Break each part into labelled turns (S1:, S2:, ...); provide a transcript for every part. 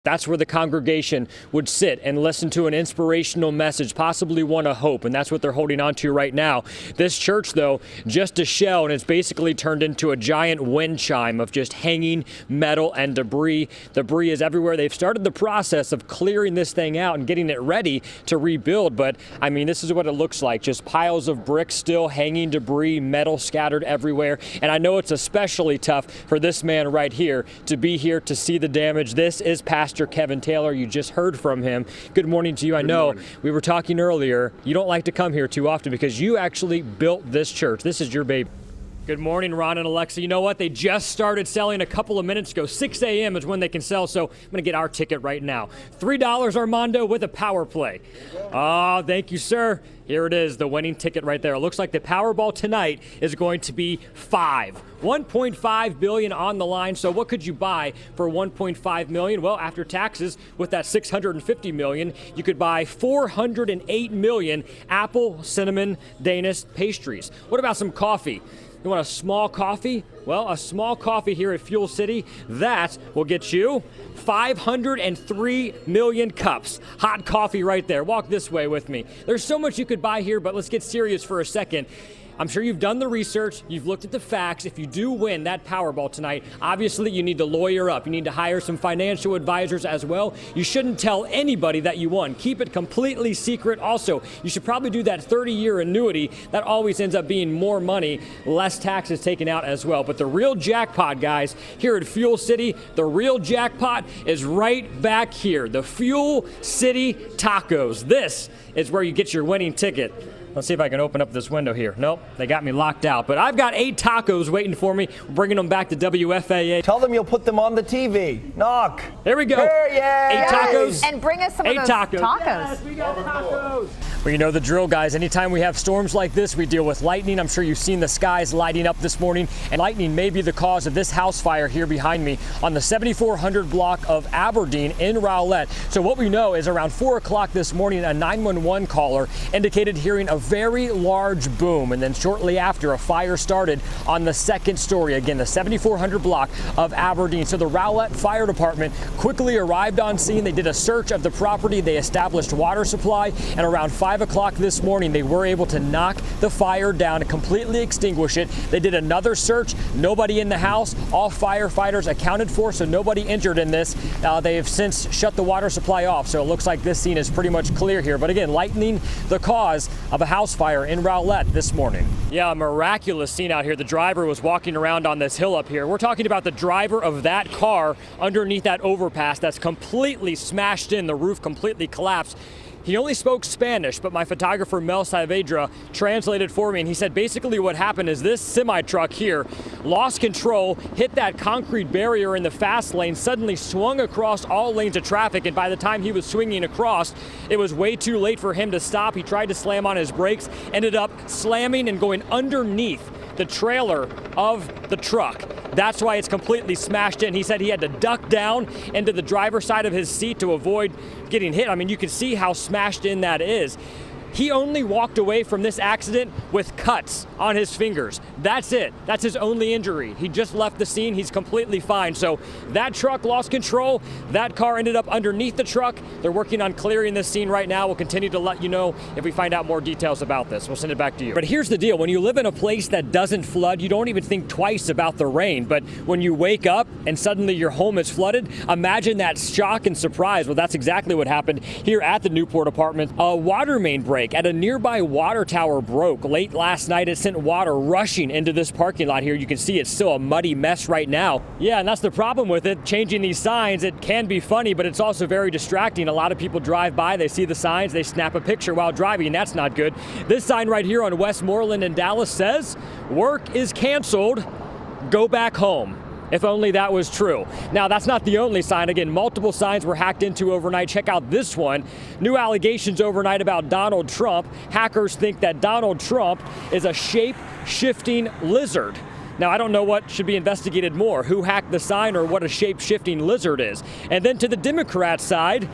S1: That's where the congregation would sit and listen to an inspirational message, possibly one of hope, and that's what they're holding on to right now. This church, though, just a shell, and it's basically turned into a giant wind chime of just hanging metal and debris. Debris is everywhere. They've started the process of clearing this thing out and getting it ready to rebuild, but, I mean, this is what it looks like. Just piles of bricks still, hanging debris, metal scattered everywhere, and I know it's especially tough for this man right here to be here to see the damage. This is Pastor Kevin Taylor. You just heard from him. Good morning to you. I know we were talking earlier. You don't like to come here too often because you actually built this church. This is your baby. Good morning, Ron and Alexa. You know what? They just started selling a couple of minutes ago. 6 a.m. is when they can sell, so I'm going to get our ticket right now. $3, Armando, with a power play. Oh, thank you, sir. Here it is, the winning ticket right there. It looks like the Powerball tonight is going to be 5. $1.5 billion on the line. So what could you buy for $1.5 million? Well, after taxes, with that $650 million, you could buy 408 million apple, cinnamon, Danish pastries. What about some coffee? You want a small coffee? Well, a small coffee here at Fuel City, that will get you 503 million cups. Hot coffee right there. Walk this way with me. There's so much you could buy here, but let's get serious for a second. I'm sure you've done the research, you've looked at the facts. If you do win that Powerball tonight, obviously you need to lawyer up. You need to hire some financial advisors as well. You shouldn't tell anybody that you won. Keep it completely secret. Also, you should probably do that 30-year annuity. That always ends up being more money, less taxes taken out as well. But the real jackpot, guys, here at Fuel City, the real jackpot is right back here. The Fuel City Tacos. This is where you get your winning ticket. Let's see if I can open up this window here. Nope, they got me locked out. But I've got 8 tacos waiting for me. We're bringing them back to WFAA.
S2: Tell them you'll put them on the TV. Knock.
S1: There we go.
S2: There, yay.
S1: 8 tacos.
S3: And bring us some of those tacos.
S1: Yes, we got tacos. Well, you know the drill, guys. Anytime we have storms like this, we deal with lightning. I'm sure you've seen the skies lighting up this morning, and lightning may be the cause of this house fire here behind me on the 7400 block of Aberdeen in Rowlett. So what we know is around 4 o'clock this morning, a 911 caller indicated hearing a very large boom, and then shortly after, a fire started on the 2nd story, again, the 7400 block of Aberdeen. So the Rowlett Fire Department quickly arrived on scene. They did a search of the property. They established water supply, and around 5 o'clock this morning, they were able to knock the fire down and completely extinguish it. They did another search. Nobody in the house. All firefighters accounted for, so nobody injured in this. They have since shut the water supply off, so it looks like this scene is pretty much clear here. But again, lightning, the cause of a house fire in Rowlett this morning. Yeah, a miraculous scene out here. The driver was walking around on this hill up here. We're talking about the driver of that car underneath that overpass that's completely smashed in. The roof completely collapsed. He only spoke Spanish, but my photographer Mel Saavedra translated for me, and he said basically what happened is this semi-truck here lost control, hit that concrete barrier in the fast lane, suddenly swung across all lanes of traffic, and by the time he was swinging across, it was way too late for him to stop. He tried to slam on his brakes, ended up slamming and going underneath the trailer of the truck. That's why it's completely smashed in. He said he had to duck down into the driver's side of his seat to avoid getting hit. I mean, you can see how smashed in that is. He only walked away from this accident with cuts on his fingers. That's it. That's his only injury. He just left the scene. He's completely fine. So that truck lost control. That car ended up underneath the truck. They're working on clearing this scene right now. We'll continue to let you know if we find out more details about this. We'll send it back to you. But here's the deal. When you live in a place that doesn't flood, you don't even think twice about the rain. But when you wake up and suddenly your home is flooded, imagine that shock and surprise. Well, that's exactly what happened here at the Newport apartment. A water main break at a nearby water tower broke late last night. It sent water rushing into this parking lot here. You can see it's still a muddy mess right now. Yeah, and that's the problem with it. Changing these signs, it can be funny, but it's also very distracting. A lot of people drive by, they see the signs, they snap a picture while driving, and that's not good. This sign right here on Westmoreland in Dallas says, "Work is canceled, go back home." If only that was true. Now, that's not the only sign. Again, multiple signs were hacked into overnight. Check out this one. New allegations overnight about Donald Trump. Hackers think that Donald Trump is a shape-shifting lizard. Now, I don't know what should be investigated more, who hacked the sign or what a shape-shifting lizard is. And then to the Democrat side,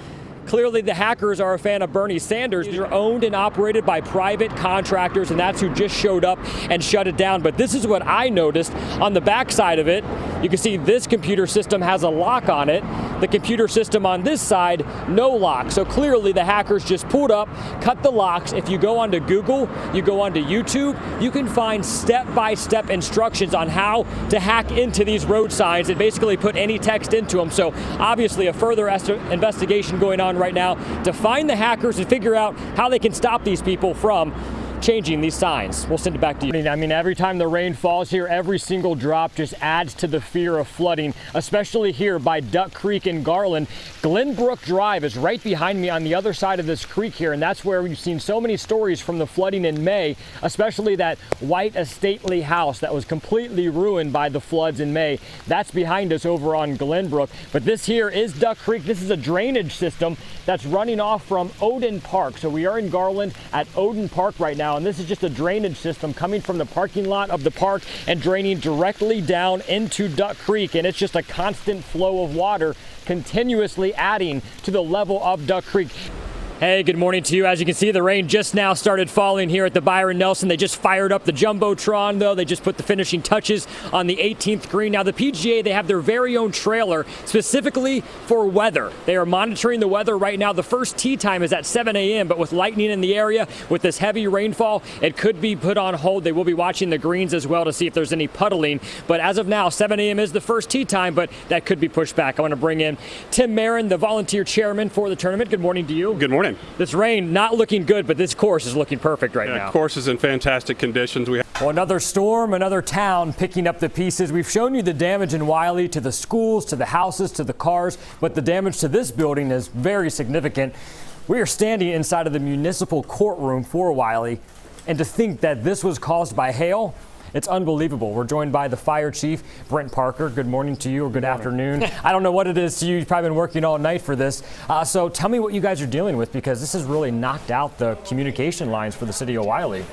S1: Clearly, the hackers are a fan of Bernie Sanders. These are owned and operated by private contractors, and that's who just showed up and shut it down. But this is what I noticed on the back side of it. You can see this computer system has a lock on it. The computer system on this side, no lock. So clearly the hackers just pulled up, cut the locks. If you go onto Google, you go onto YouTube, you can find step-by-step instructions on how to hack into these road signs and basically put any text into them. So obviously a further investigation going on right now to find the hackers and figure out how they can stop these people from changing these signs. We'll send it back to you. I mean, every time the rain falls here, every single drop just adds to the fear of flooding, especially here by Duck Creek in Garland. Glenbrook Drive is right behind me on the other side of this creek here, and that's where we've seen so many stories from the flooding in May, especially that white stately house that was completely ruined by the floods in May. That's behind us over on Glenbrook. But this here is Duck Creek. This is a drainage system that's running off from Odin Park. So we are in Garland at Odin Park right now. And this is just a drainage system coming from the parking lot of the park and draining directly down into Duck Creek. And it's just a constant flow of water continuously adding to the level of Duck Creek. Hey, good morning to you. As you can see, the rain just now started falling here at the Byron Nelson. They just fired up the Jumbotron, though. They just put the finishing touches on the 18th green. Now, the PGA, they have their very own trailer specifically for weather. They are monitoring the weather right now. The first tee time is at 7 a.m., but with lightning in the area, with this heavy rainfall, it could be put on hold. They will be watching the greens as well to see if there's any puddling. But as of now, 7 a.m. is the first tee time, but that could be pushed back. I want to bring in Tim Marin, the volunteer chairman for the tournament. Good morning to you.
S3: Good morning.
S1: This rain not looking good, but this course is looking perfect right now.
S3: The course is in fantastic conditions.
S1: Well, another storm, another town picking up the pieces. We've shown you the damage in Wiley to the schools, to the houses, to the cars, but the damage to this building is very significant. We are standing inside of the municipal courtroom for Wiley, and to think that this was caused by hail, it's unbelievable. We're joined by the fire chief, Brent Parker. Good morning to you, or good afternoon. I don't know what it is to you. You've probably been working all night for this. So tell me what you guys are dealing with, because this has really knocked out the communication lines for the city of Wiley.